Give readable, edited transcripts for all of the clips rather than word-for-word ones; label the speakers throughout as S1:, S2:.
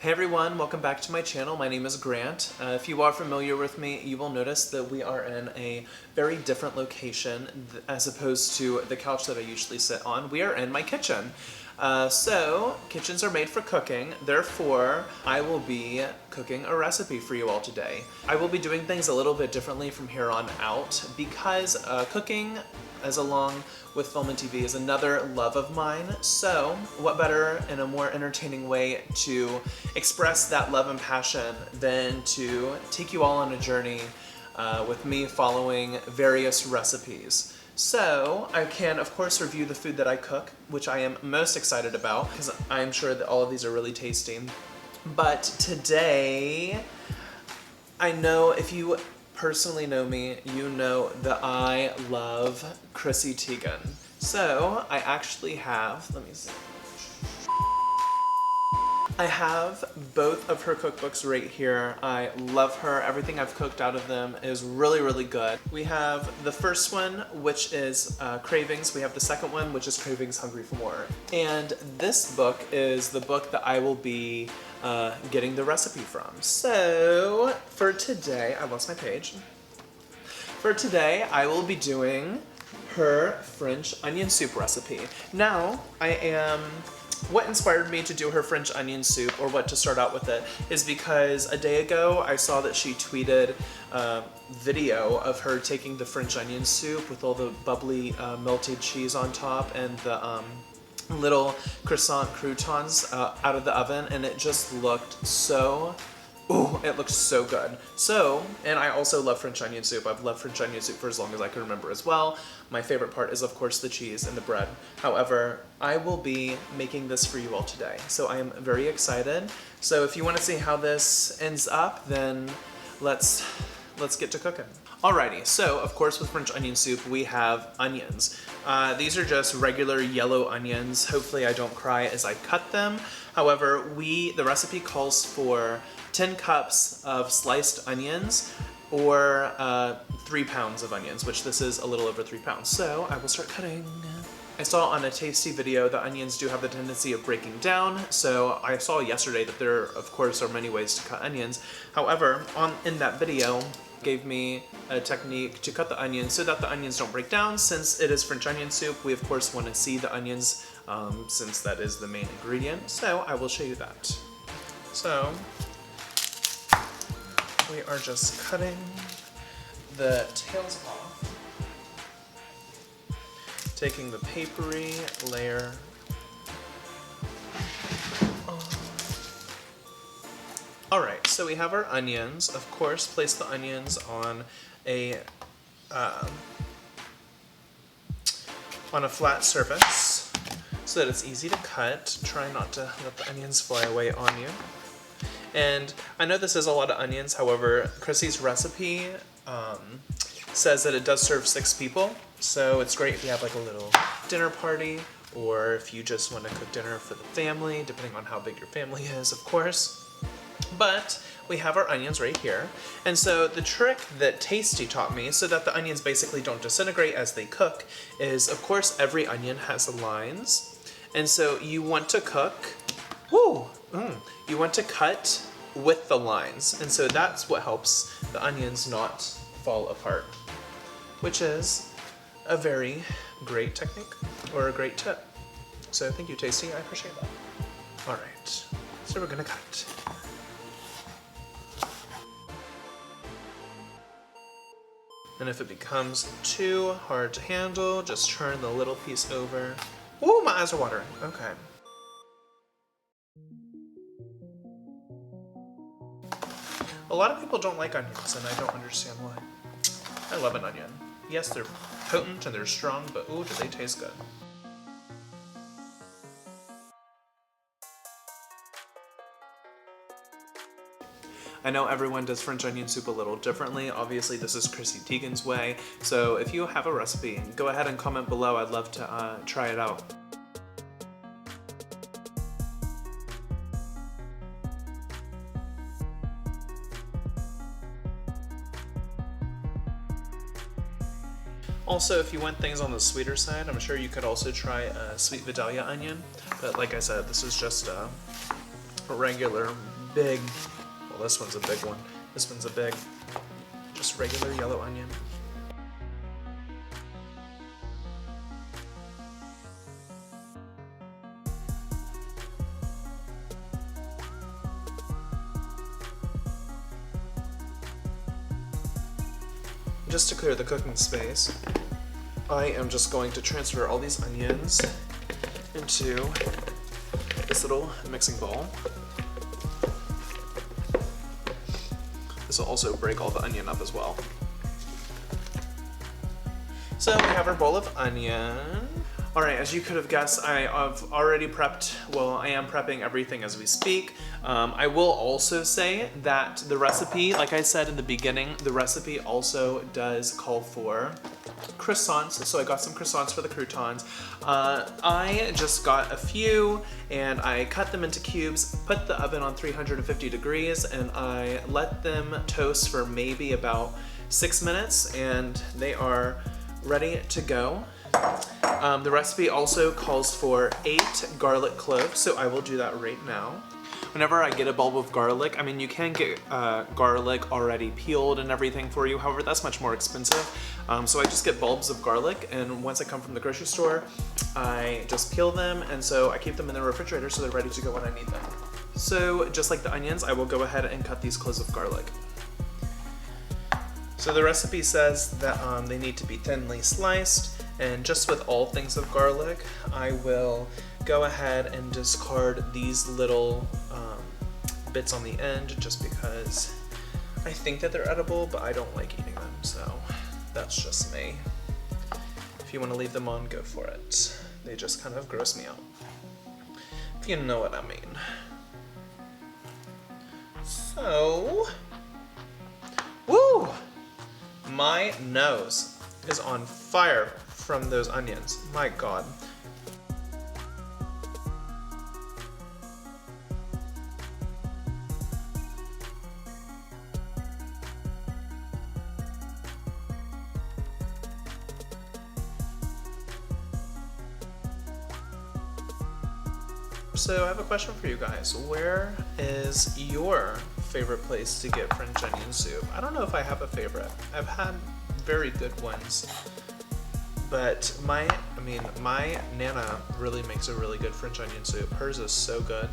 S1: Hey everyone, welcome back to my channel. My name is Grant. If you are familiar with me, you will notice that we are in a very different location as opposed to the couch that I usually sit on. We are in my kitchen. So kitchens are made for cooking, therefore I will be cooking a recipe for you all today. I will be doing things a little bit differently from here on out because cooking as along with film and TV is another love of mine. So what better and a more entertaining way to express that love and passion than to take you all on a journey with me following various recipes. So I can of course review the food that I cook, which I am most excited about because I'm sure that all of these are really tasty. But today, I know if you personally know me, you know that I love Chrissy Teigen. So I actually have, let me see. I have both of her cookbooks right here. I love her. Everything I've cooked out of them is really, really good. We have the first one, which is Cravings. We have the second one, which is Cravings, Hungry for More. And this book is the book that I will be getting the recipe from. So for today, I lost my page. For today, I will be doing her French onion soup recipe. Now, what inspired me to do her French onion soup, or what to start out with it, is because a day ago I saw that she tweeted a video of her taking the French onion soup with all the bubbly melted cheese on top and the little croissant croutons out of the oven, and it just looked so, it looked so good. So, and I also love French onion soup. I've loved French onion soup for as long as I can remember as well. My favorite part is of course the cheese and the bread. However, I will be making this for you all today. So I am very excited. So if you want to see how this ends up, then let's get to cooking. Alrighty, so of course with French onion soup we have onions. These are just regular yellow onions. Hopefully I don't cry as I cut them. However, the recipe calls for 10 cups of sliced onions or 3 pounds of onions, which this is a little over 3 pounds. So I will start cutting. I saw on a tasty video that onions do have the tendency of breaking down, so I saw yesterday that there, of course, are many ways to cut onions. However, in that video, gave me a technique to cut the onions so that the onions don't break down. Since it is French onion soup, we of course want to see the onions since that is the main ingredient. So I will show you that. So we are just cutting the tails off, taking the papery layer off. Alright, so we have our onions. Of course, place the onions on a flat surface so that it's easy to cut. Try not to let the onions fly away on you. And I know this is a lot of onions, however, Chrissy's recipe says that it does serve 6 people. So it's great if you have like a little dinner party, or if you just want to cook dinner for the family, depending on how big your family is, of course. But we have our onions right here. And so the trick that Tasty taught me so that the onions basically don't disintegrate as they cook is, of course, every onion has lines. And so you want to cook, you want to cut with the lines. And so that's what helps the onions not fall apart, which is a very great technique or a great tip. So thank you, Tasty, I appreciate that. All right, so we're gonna cut. And if it becomes too hard to handle, just turn the little piece over. Ooh, my eyes are watering. Okay. A lot of people don't like onions, and I don't understand why. I love an onion. Yes, they're potent and they're strong, but ooh, do they taste good. I know everyone does French onion soup a little differently. Obviously, this is Chrissy Teigen's way. So if you have a recipe, go ahead and comment below. I'd love to try it out. Also, if you want things on the sweeter side, I'm sure you could also try a sweet Vidalia onion. But like I said, this is just a regular big, well, this one's a big one. This one's a big, just regular yellow onion. Just to clear the cooking space, I am just going to transfer all these onions into this little mixing bowl. This will also break all the onion up as well. So we have our bowl of onion. All right, as you could have guessed, I have already prepped, well, I am prepping everything as we speak. I will also say that the recipe, like I said in the beginning, the recipe also does call for croissants, so I got some croissants for the croutons. I just got a few and I cut them into cubes, put the oven on 350 degrees, and I let them toast for maybe about 6 minutes, and they are ready to go. The recipe also calls for 8 garlic cloves, so I will do that right now. Whenever I get a bulb of garlic, I mean, you can get garlic already peeled and everything for you, however, that's much more expensive. So I just get bulbs of garlic, and once I come from the grocery store, I just peel them, and so I keep them in the refrigerator so they're ready to go when I need them. So just like the onions, I will go ahead and cut these cloves of garlic. So the recipe says that they need to be thinly sliced, and just with all things of garlic, I will go ahead and discard these little bits on the end just because I think that they're edible, but I don't like eating them, so that's just me. If you want to leave them on, go for it. They just kind of gross me out, if you know what I mean. So, woo! My nose is on fire from those onions. My God. So I have a question for you guys. Where is your favorite place to get French onion soup? I don't know if I have a favorite. I've had very good ones, but my Nana really makes a really good French onion soup. Hers is so good.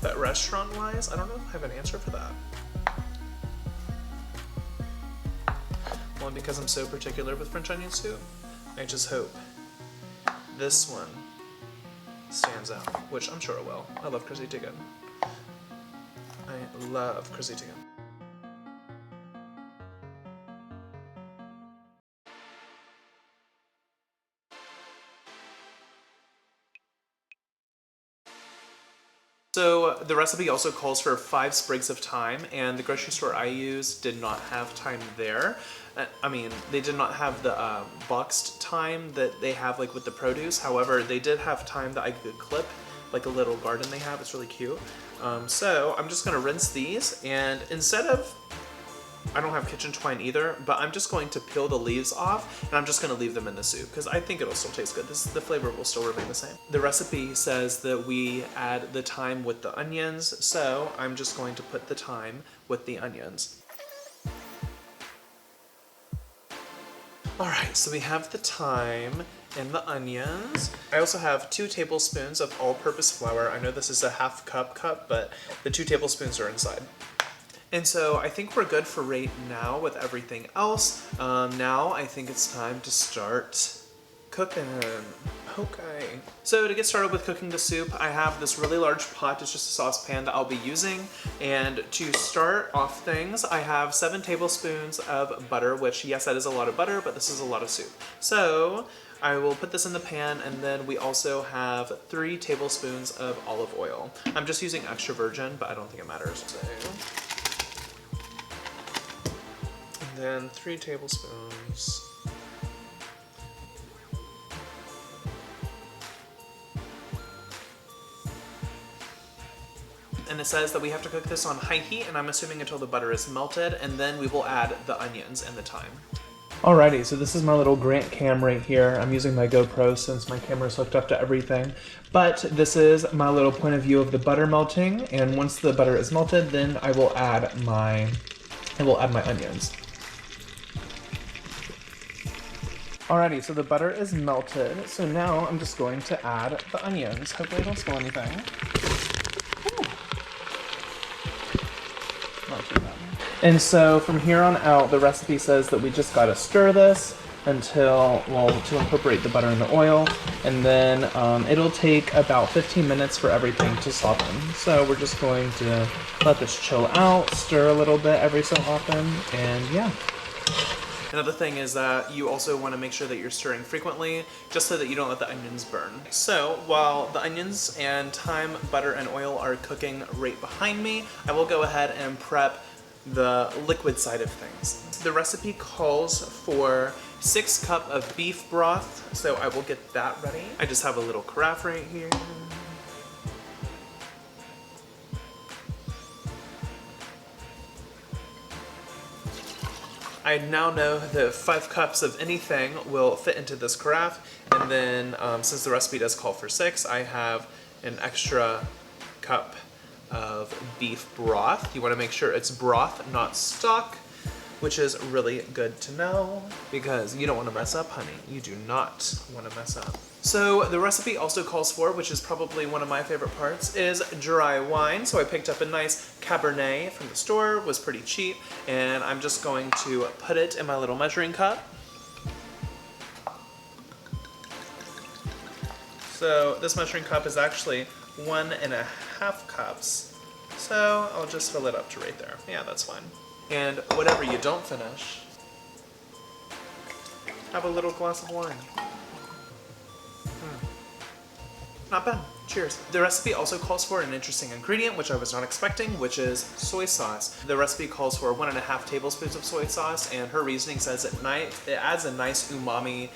S1: But restaurant-wise, I don't know if I have an answer for that. Well, because I'm so particular with French onion soup, I just hope this one stands out, which I'm sure it will. I love Chrissy Teigen. I love Chrissy Teigen. So the recipe also calls for 5 sprigs of thyme, and the grocery store I used did not have thyme there. I mean, they did not have the boxed thyme that they have like with the produce. However, they did have thyme that I could clip, like a little garden they have. It's really cute. So I'm just gonna rinse these, and instead of, I don't have kitchen twine either, but I'm just going to peel the leaves off, and I'm just gonna leave them in the soup because I think it'll still taste good. The flavor will still remain the same. The recipe says that we add the thyme with the onions, so I'm just going to put the thyme with the onions. All right, so we have the thyme and the onions. I also have 2 tablespoons of all-purpose flour. I know this is a half cup, but the 2 tablespoons are inside. And so I think we're good for right now with everything else. Now I think it's time to start cooking. Okay. So to get started with cooking the soup, I have this really large pot. It's just a saucepan that I'll be using. And to start off things, I have 7 tablespoons of butter, which yes, that is a lot of butter, but this is a lot of soup. So I will put this in the pan, and then we also have 3 tablespoons of olive oil. I'm just using extra virgin, but I don't think it matters. So, and then 3 tablespoons. And it says that we have to cook this on high heat, and I'm assuming until the butter is melted, and then we will add the onions and the thyme. Alrighty, so this is my little Grant cam right here. I'm using my GoPro since my camera's hooked up to everything. But this is my little point of view of the butter melting, and once the butter is melted, then I will add my onions. Alrighty, so the butter is melted, so now I'm just going to add the onions. Hopefully I don't spill anything. Ooh. Not too bad. And so from here on out, the recipe says that we just gotta stir this until, well, to incorporate the butter and the oil, and then it'll take about 15 minutes for everything to soften. So we're just going to let this chill out, stir a little bit every so often, and yeah. Another thing is that you also want to make sure that you're stirring frequently, just so that you don't let the onions burn. So while the onions and thyme, butter, and oil are cooking right behind me, I will go ahead and prep the liquid side of things. The recipe calls for 6 cups of beef broth, so I will get that ready. I just have a little carafe right here. I now know that 5 cups of anything will fit into this carafe, and then since the recipe does call for 6, I have an extra cup of beef broth. You want to make sure it's broth, not stock, which is really good to know because you don't want to mess up, honey. You do not want to mess up. So the recipe also calls for, which is probably one of my favorite parts, is dry wine. So I picked up a nice Cabernet from the store, was pretty cheap, and I'm just going to put it in my little measuring cup. So this measuring cup is actually 1.5 cups. So I'll just fill it up to right there. Yeah, that's fine. And whatever you don't finish, have a little glass of wine. Not bad. Cheers. The recipe also calls for an interesting ingredient, which I was not expecting, which is soy sauce. The recipe calls for 1.5 tablespoons of soy sauce, and her reasoning says it adds a nice umami,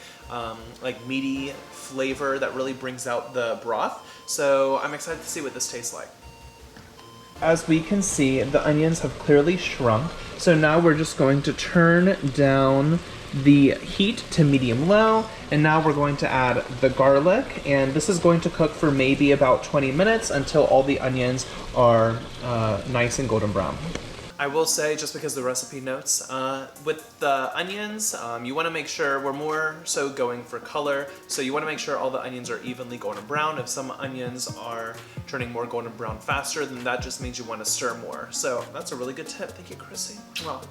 S1: like meaty flavor that really brings out the broth. So I'm excited to see what this tastes like. As we can see, the onions have clearly shrunk. So now we're just going to turn down the heat to medium-low, and now we're going to add the garlic, and this is going to cook for maybe about 20 minutes until all the onions are nice and golden brown. I will say, just because the recipe notes, with the onions, you want to make sure we're more so going for color, so you want to make sure all the onions are evenly golden brown. If some onions are turning more golden brown faster, then that just means you want to stir more. So that's a really good tip. Thank you, Chrissy. Well.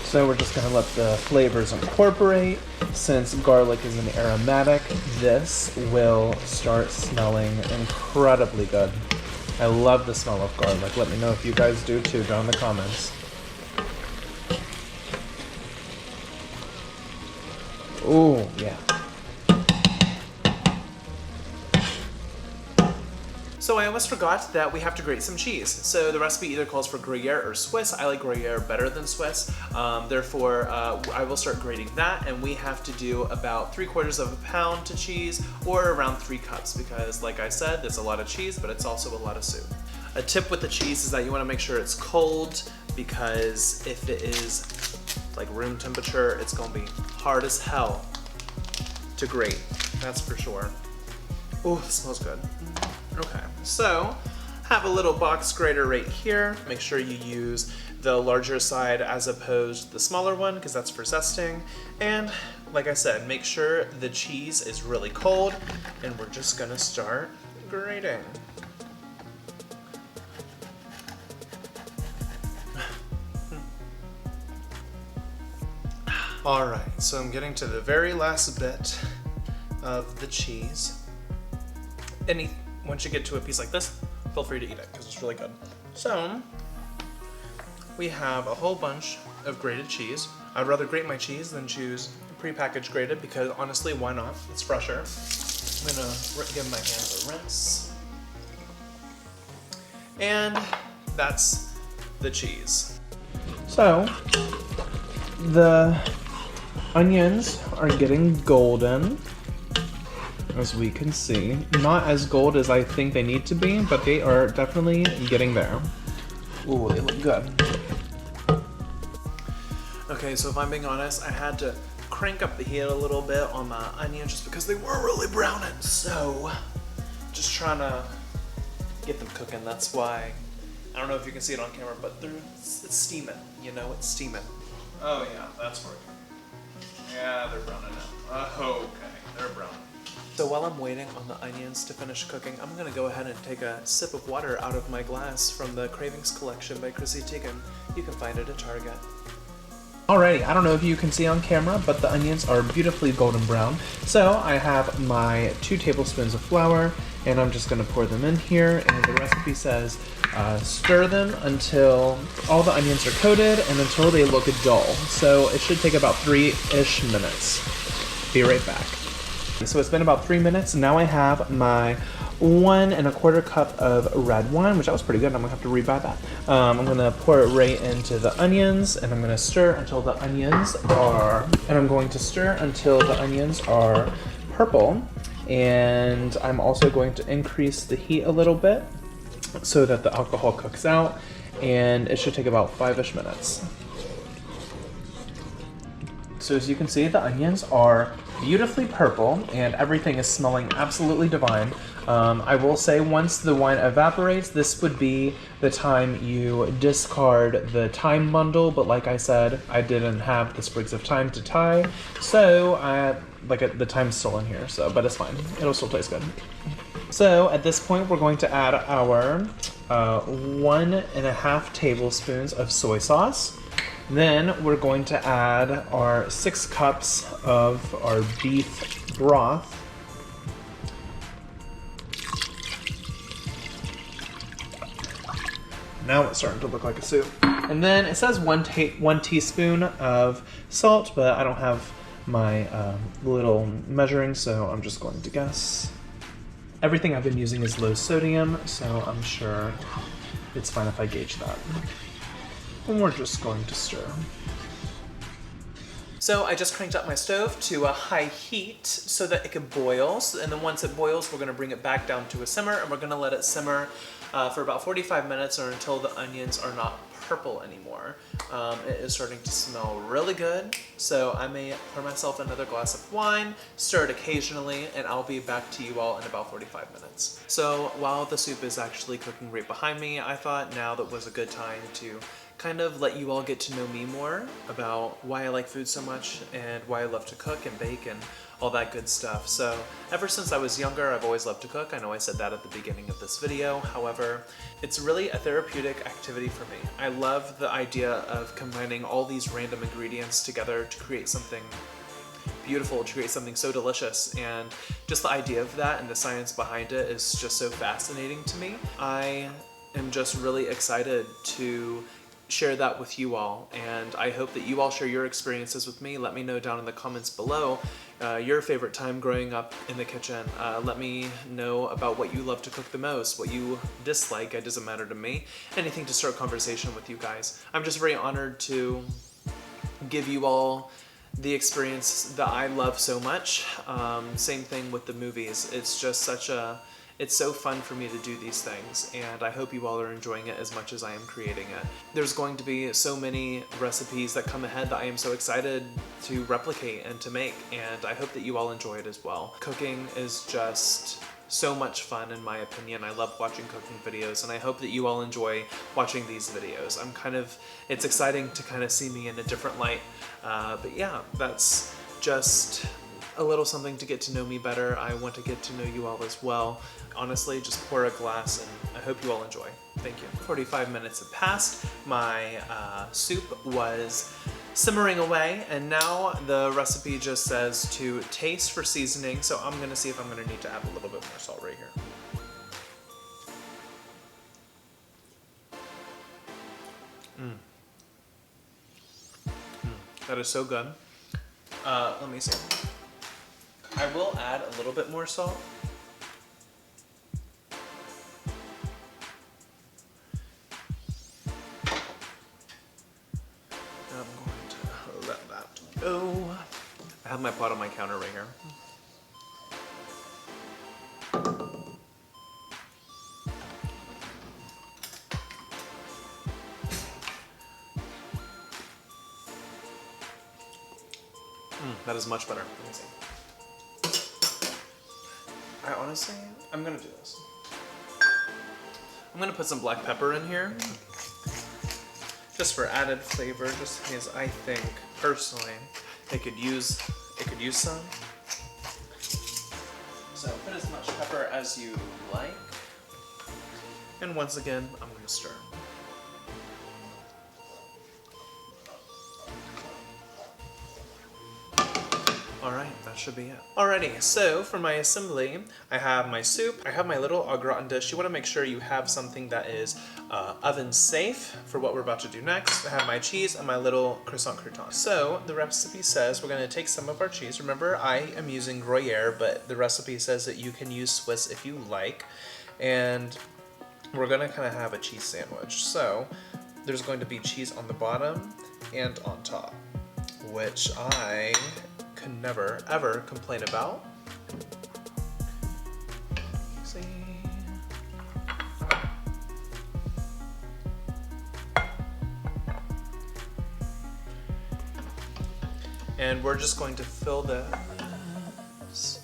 S1: So we're just gonna let the flavors incorporate. Since garlic is an aromatic, this will start smelling incredibly good. I love the smell of garlic. Let me know if you guys do too down in the comments. Ooh, yeah. So I almost forgot that we have to grate some cheese. So the recipe either calls for Gruyere or Swiss. I like Gruyere better than Swiss. Therefore, I will start grating that, and we have to do about 3/4 pound to cheese, or around 3 cups, because like I said, there's a lot of cheese, but it's also a lot of soup. A tip with the cheese is that you want to make sure it's cold, because if it is like room temperature, it's gonna be hard as hell to grate. That's for sure. Oh, it smells good. Okay, so have a little box grater right here. Make sure you use the larger side as opposed to the smaller one, because that's for zesting. And like I said, make sure the cheese is really cold, and we're just gonna start grating. All right, so I'm getting to the very last bit of the cheese. Once you get to a piece like this, feel free to eat it because it's really good. So we have a whole bunch of grated cheese. I'd rather grate my cheese than choose prepackaged grated, because honestly, why not? It's fresher. I'm gonna give my hands a rinse. And that's the cheese. So the onions are getting golden, as we can see. Not as gold as I think they need to be, but they are definitely getting there. Ooh, they look good. Okay, so if I'm being honest, I had to crank up the heat a little bit on my onions just because they were really browning. So, just trying to get them cooking. That's why, I don't know if you can see it on camera, but it's steaming, you know, it's steaming. Oh yeah, that's working. Yeah, they're browning now. Okay, they're browning. So while I'm waiting on the onions to finish cooking, I'm gonna go ahead and take a sip of water out of my glass from the Cravings collection by Chrissy Teigen. You can find it at Target. Alrighty, I don't know if you can see on camera, but the onions are beautifully golden brown. So I have my 2 tablespoons of flour, and I'm just gonna pour them in here, and the recipe says stir them until all the onions are coated and until they look dull. So it should take about 3-ish minutes. Be right back. So it's been about 3 minutes, and now I have my 1 1/4 cup of red wine, which that was pretty good. I'm gonna have to rebuy that. I'm gonna pour it right into the onions, and I'm gonna stir until the onions are, purple. And I'm also going to increase the heat a little bit so that the alcohol cooks out, and it should take about 5-ish minutes. So as you can see, the onions are beautifully purple and everything is smelling absolutely divine. I will say once the wine evaporates, this would be the time you discard the thyme bundle, but like I said, I didn't have the sprigs of thyme to tie, so the thyme's still in here, so but it's fine. It'll still taste good. So at this point, we're going to add our 1.5 tablespoons of soy sauce. Then we're going to add our 6 cups of our beef broth. Now it's starting to look like a soup. And then it says 1 teaspoon of salt, but I don't have my little measuring, so I'm just going to guess. Everything I've been using is low sodium, so I'm sure it's fine if I gauge that. And we're just going to stir. So I just cranked up my stove to a high heat so that it can boil. And then once it boils, we're gonna bring it back down to a simmer, and we're gonna let it simmer for about 45 minutes or until the onions are not purple anymore. It is starting to smell really good. So I may pour myself another glass of wine, stir it occasionally, and I'll be back to you all in about 45 minutes. So while the soup is actually cooking right behind me, I thought now that was a good time to kind of let you all get to know me more about why I like food so much and why I love to cook and bake and all that good stuff. So ever since I was younger, I've always loved to cook. I know I said that at the beginning of this video. However, it's really a therapeutic activity for me. I love the idea of combining all these random ingredients together to create something beautiful, to create something so delicious, and just the idea of that and the science behind it is just so fascinating to me. I am just really excited to share that with you all, and I hope that you all share your experiences with me. Let me know down in the comments below your favorite time growing up in the kitchen. Let me know about what you love to cook the most, what you dislike. It doesn't matter to me. Anything to start conversation with you guys. I'm just very honored to give you all the experience that I love so much. Same thing with the movies. It's just it's so fun for me to do these things, and I hope you all are enjoying it as much as I am creating it. There's going to be so many recipes that come ahead that I am so excited to replicate and to make, and I hope that you all enjoy it as well. Cooking is just so much fun in my opinion. I love watching cooking videos, and I hope that you all enjoy watching these videos. It's exciting to kind of see me in a different light, but yeah, that's just a little something to get to know me better. I want to get to know you all as well. Honestly, just pour a glass, and I hope you all enjoy. Thank you. 45 minutes have passed. My soup was simmering away, and now the recipe just says to taste for seasoning, so I'm gonna see if I'm gonna need to add a little bit more salt right here. That is so good. Let me see. I will add a little bit more salt. I'm going to let that go. I have my pot on my counter right here. that is much better. Let me see. I'm gonna do this. I'm gonna put some black pepper in here, just for added flavor, just because I think, personally, it could use some. So put as much pepper as you like. And once again, I'm gonna stir. Alright, that should be it. Alrighty, so for my assembly, I have my soup, I have my little au gratin dish. You want to make sure you have something that is oven safe for what we're about to do next. I have my cheese and my little croissant crouton. So the recipe says we're going to take some of our cheese. Remember, I am using Gruyere, but the recipe says that you can use Swiss if you like. And we're going to kind of have a cheese sandwich. So there's going to be cheese on the bottom and on top, which I can never ever complain about. See. And we're just going to fill this.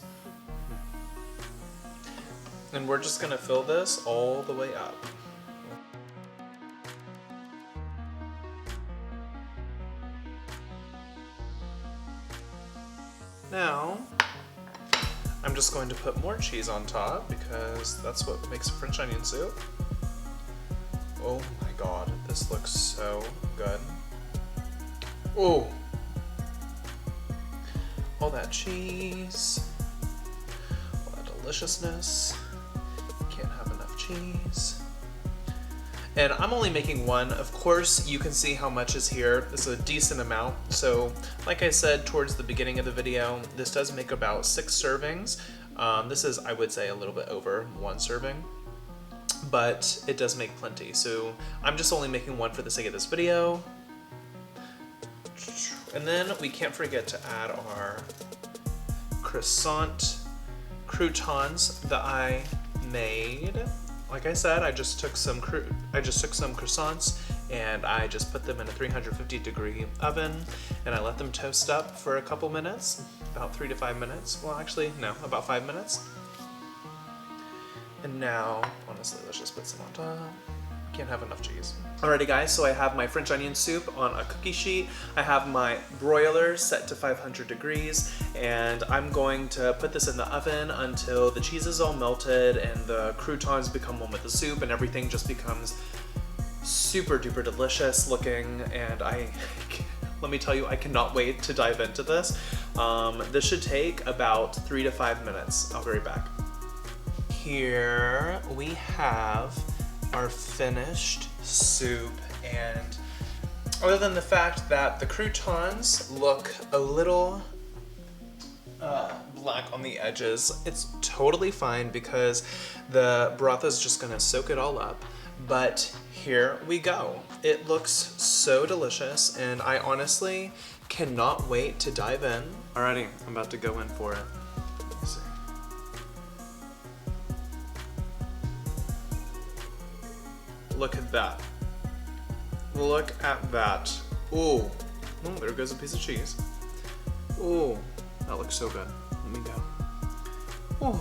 S1: And we're just going to fill this all the way up. Now, I'm just going to put more cheese on top because that's what makes French onion soup. Oh my god, this looks so good. Oh! All that cheese, all that deliciousness. Can't have enough cheese. And I'm only making one. Of course, you can see how much is here. It's a decent amount. So, like I said towards the beginning of the video, this does make about 6 servings. This is, I would say, a little bit over 1 serving, but it does make plenty. So I'm just only making one for the sake of this video. And then we can't forget to add our croissant croutons that I made. Like I said, I just took some croissants and I just put them in a 350-degree oven and I let them toast up for a couple minutes, about 3 to 5 minutes. Well, actually, no, about 5 minutes. And now, honestly, let's just put some on top. Can't have enough cheese. Alrighty guys, so I have my French onion soup on a cookie sheet. I have my broiler set to 500 degrees and I'm going to put this in the oven until the cheese is all melted and the croutons become one with the soup and everything just becomes super duper delicious looking. And let me tell you, I cannot wait to dive into this. This should take about 3 to 5 minutes. I'll be right back. Here we have our finished soup, and other than the fact that the croutons look a little black on the edges, it's totally fine because the broth is just gonna soak it all up. But here we go. It looks so delicious and I honestly cannot wait to dive in. Alrighty, I'm about to go in for it. Let's see. Look at that. Look at that. Ooh. Oh, there goes a piece of cheese. Ooh, that looks so good. Let me go. Ooh.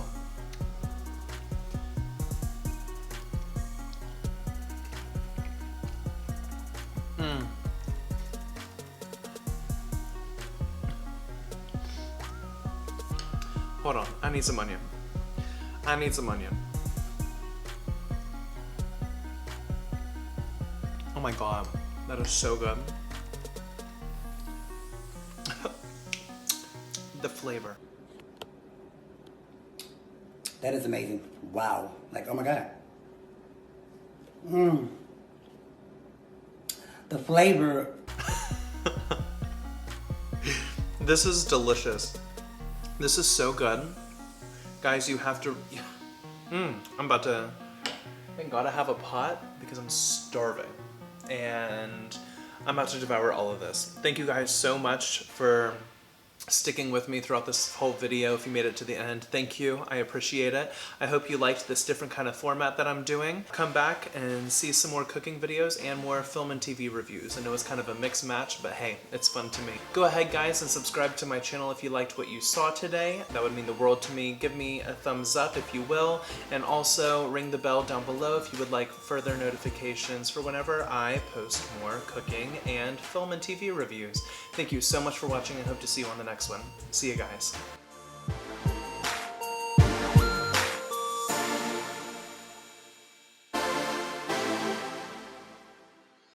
S1: Mmm. Hold on, I need some onion. I need some onion. Oh my god, that is so good. The flavor.
S2: That is amazing. Wow. Like, oh my god. Mmm. The flavor.
S1: This is delicious. This is so good. Guys, you have to... I'm about to... Thank God I have a pot because I'm starving. And I'm about to devour all of this. Thank you guys so much for sticking with me throughout this whole video. If you made it to the end, thank you. I appreciate it. I hope you liked this different kind of format that I'm doing. Come back and see some more cooking videos and more film and TV reviews. I know it's kind of a mixed match, but hey, it's fun to me. Go ahead, guys, and subscribe to my channel if you liked what you saw today. That would mean the world to me. Give me a thumbs up if you will, and also ring the bell down below if you would like further notifications for whenever I post more cooking and film and TV reviews. Thank you so much for watching and hope to see you on the next one. See you guys.